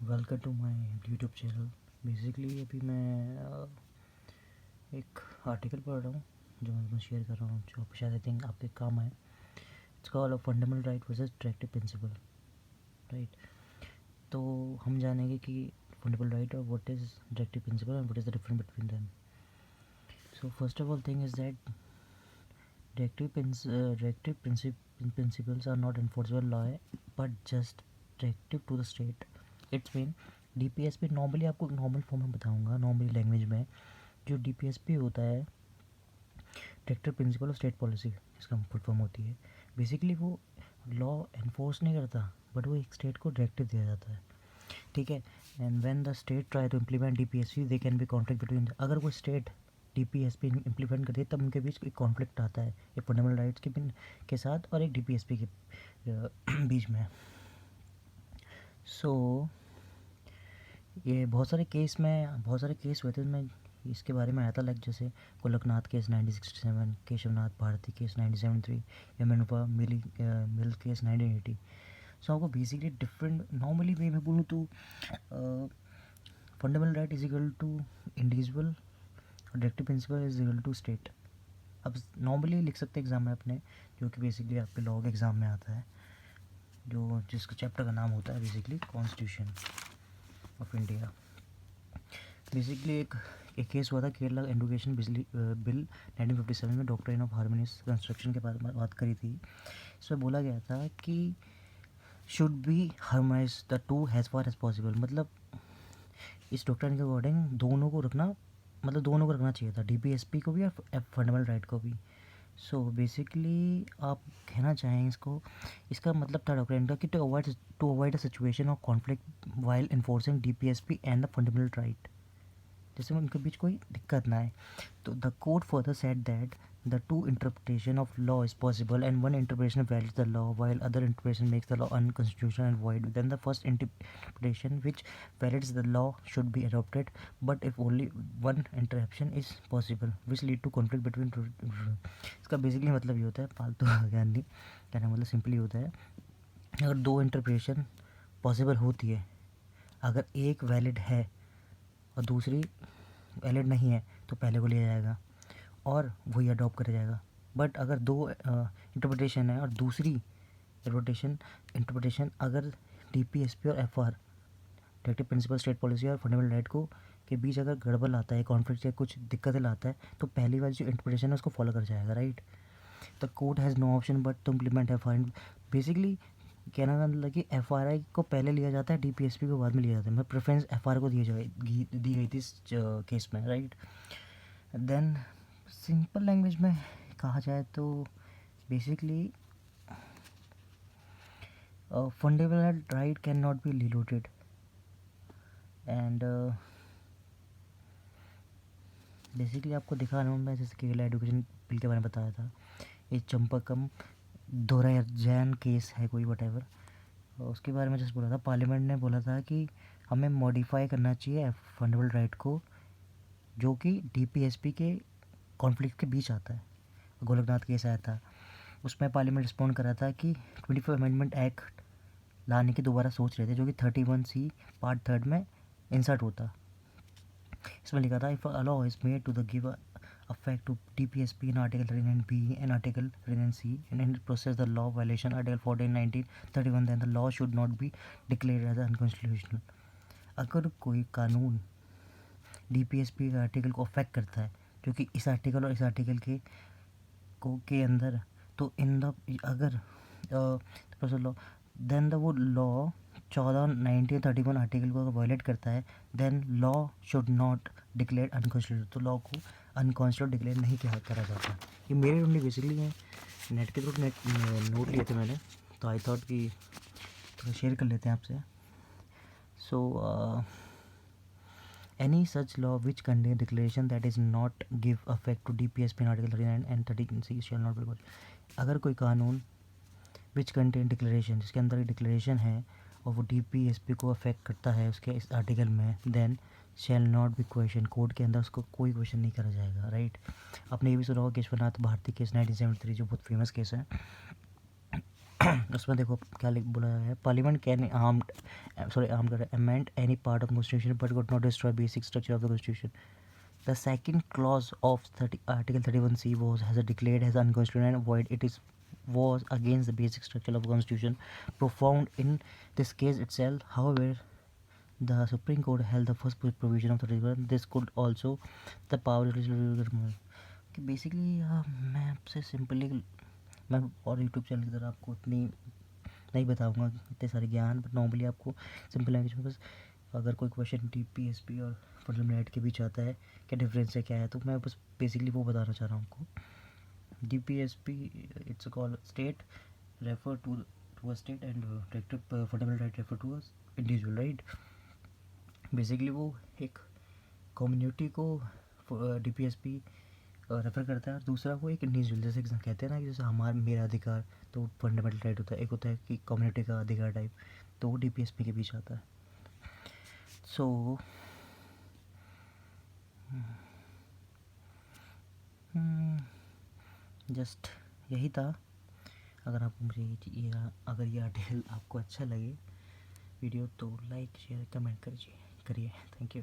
Welcome to my YouTube channel. Basically अभी मैं एक आर्टिकल पढ़ रहा हूँ जो मैं शेयर कर रहा हूँ, जो शायद आई थिंक आपके काम आए। It's called fundamental right versus directive principle. Right, तो हम जानेंगे कि फंडामेंटल राइट और what is directive principle and what is the difference between them. So first of all thing is that directive principles are not enforceable law but just directive to the state. It's mean DPSP normally आपको normal form में बताऊंगा, normally language में। जो DPSP होता है, directive principle of state policy, जिसका full form होती है। बेसिकली वो लॉ एनफोर्स नहीं करता, बट वो एक स्टेट को डायरेक्टिव दिया जाता है। ठीक है। And when the state try to implement DPSP they can be conflict between, अगर वो स्टेट डीपीएसपी इम्प्लीमेंट करती है तब उनके बीच एक कॉन्फ्लिक्ट आता है, एक फंडामेंटल राइट्स के साथ और एक डीपीएसपी के बीच में। सो ये बहुत सारे केस हुए थे। मैं इसके बारे में आया था, लाइक जैसे गोलकनाथ केस 1967, केशवनाथ भारती केस 1973, या मेनुपा मिल केस 1980। सो आपको बेसिकली डिफरेंट नॉर्मली वे में बोलूँ तो fundamental right is equal to individual और directive principle is equal to state. अब नॉर्मली लिख सकते हैं एग्जाम में अपने, जो कि बेसिकली आपके लॉ के एग्ज़ाम में आता है, जो जिसका चैप्टर का नाम होता है basically constitution of India. Basically एक केस हुआ था, केरला एजुकेशन बिल 1957 में डॉक्ट्रिन ऑफ हार्मोनियस कंस्ट्रक्शन के बारे में बात करी थी। इसमें बोला गया था कि should be harmonise the two as far as possible. मतलब इस डॉक्ट्रिन के अकॉर्डिंग दोनों को रखना चाहिए था, डीपीएसपी को भी और फंडामेंटल राइट को भी। सो बेसिकली आप कहना चाहें इसका मतलब था डॉक्ट्रिन का कि to avoid a situation of conflict while enforcing DPSP and the fundamental right, जैसे उनके बीच कोई दिक्कत ना आए। तो the court further said that the two interpretation of law is possible and one interpretation validates the law while other interpretation makes the law unconstitutional and void. Then the first interpretation which validates the law should be adopted, but if only one interpretation is possible which lead to conflict between इसका basically मतलब ये होता है, फालतू ज्ञान नहीं कहना, मतलब सिंपली होता है, अगर दो इंटरप्रिटेशन पॉसिबल होती है, अगर एक वैलिड है और दूसरी वैलिड नहीं है तो पहले को लिया जाएगा और वही अडॉप्ट करा जाएगा। बट अगर दो इंटरप्रिटेशन है और दूसरी इंटरप्रिटेशन अगर डीपीएसपी और FR, directive principle state policy और फंडामेंटल राइट को के बीच अगर गड़बड़ लाता है, कॉन्फ्लिक्ट या कुछ दिक्कतें लाता है, तो पहली वाली जो इंटरप्रिटेशन है उसको फॉलो कर जाएगा। Right, the court has no option but to implement FR. Basically कहना का मतलब कि एफआरआई को पहले लिया जाता है, डीपीएसपी को बाद में लिया जाता है, मतलब प्रेफरेंस एफआर को दी गई थी इस केस में। राइट, देन सिंपल लैंग्वेज में कहा जाए तो basically fundamental right can not be diluted and basically आपको दिखा रहा हूँ मैं, जैसे केरला एजुकेशन बिल के बारे में बताया था, ये चंपकम दोराजैन केस है कोई वटेवर, उसके बारे में जैसे बोला था, पार्लियामेंट ने बोला था कि हमें मॉडिफाई करना चाहिए फंडामेंटल राइट को, जो कि डीपीएसपी के कॉन्फ्लिक्ट के बीच आता है। गोलकनाथ केस आया था, उसमें पार्लियामेंट रिस्पॉन्ड करा था कि 25 अमेंडमेंट एक्ट लाने की दोबारा सोच रहे थे, जो कि 31C पार्ट 3 में इंसर्ट होता। इसमें लिखा था, if a law is made to the give effect to DPSP in Article 39B and Article 39C and in process the law violation Article 14, 19, 31, then the law should not be declared as unconstitutional. अगर कोई कानून DPSP के article को affect करता है, जो कि इस आर्टिकल और इस आर्टिकल के अंदर, तो इन द अगर लॉ देन द वो लॉ 14, 19, 31 आर्टिकल को अगर वायलेट करता है, then law should not declare unconstitutional, तो लॉ को अनकॉन्स्टिट्यूशनल डिक्लेयर नहीं करा जाता। ये मेरे ओनली बेसिकली है, नेट के थ्रू नोट लिए थे मैंने, तो आई थॉट कि थोड़ा शेयर कर लेते हैं आपसे। सो any such law which contain declaration that is not give effect to DPSP in Article 39 and 13C shall not be good. अगर कोई कानून which contain declaration, जिसके अंदर डिक्लेरेशन है और वो डीपीएसपी को अफेक्ट करता है उसके इस आर्टिकल में, then shall not be question, court के अंदर उसको कोई क्वेश्चन नहीं करा जाएगा। राइट, आपने ये भी सुना होगा केशवनाथ भारती केस 1973, जो बहुत फेमस केस है। उसमें देखो क्या लिख बोला है, parliament can armed amend any part of constitution but could not destroy basic structure of the constitution. The second clause of Article 31C has declared as unconstitutional and void. It was against the basic structure of the Constitution, profound in this case itself. However, the Supreme Court held the first provision of 31. This could also the power कि basically मैं आपसे simply मैं और YouTube channel की तरह आपको इतनी नहीं बताऊंगा इतने सारे ज्ञान, बट नॉर्मली आपको सिंपल लैंग्वेज में बस अगर कोई क्वेश्चन DPSP और फंडामेंटल राइट के बीच आता है क्या डिफरेंस है क्या है, तो मैं बस बेसिकली वो बताना चाह रहा हूँ आपको. DPSP it's called state refer to a state and directive fundamental right refer to a individual right. Basically वो एक कम्युनिटी को DPSP रेफर करता है और दूसरा वो एक इंडिविजुअल, जैसे कहते हैं ना कि जैसे हमारा मेरा अधिकार तो फंडामेंटल राइट होता है, एक होता है कि कम्युनिटी का अधिकार टाइप, तो वो DPSP के बीच आता है. सो जस्ट यही था. अगर आपको मुझे अगर ये आर्टिकल आपको अच्छा लगे वीडियो तो लाइक शेयर कमेंट करिए. Thank you.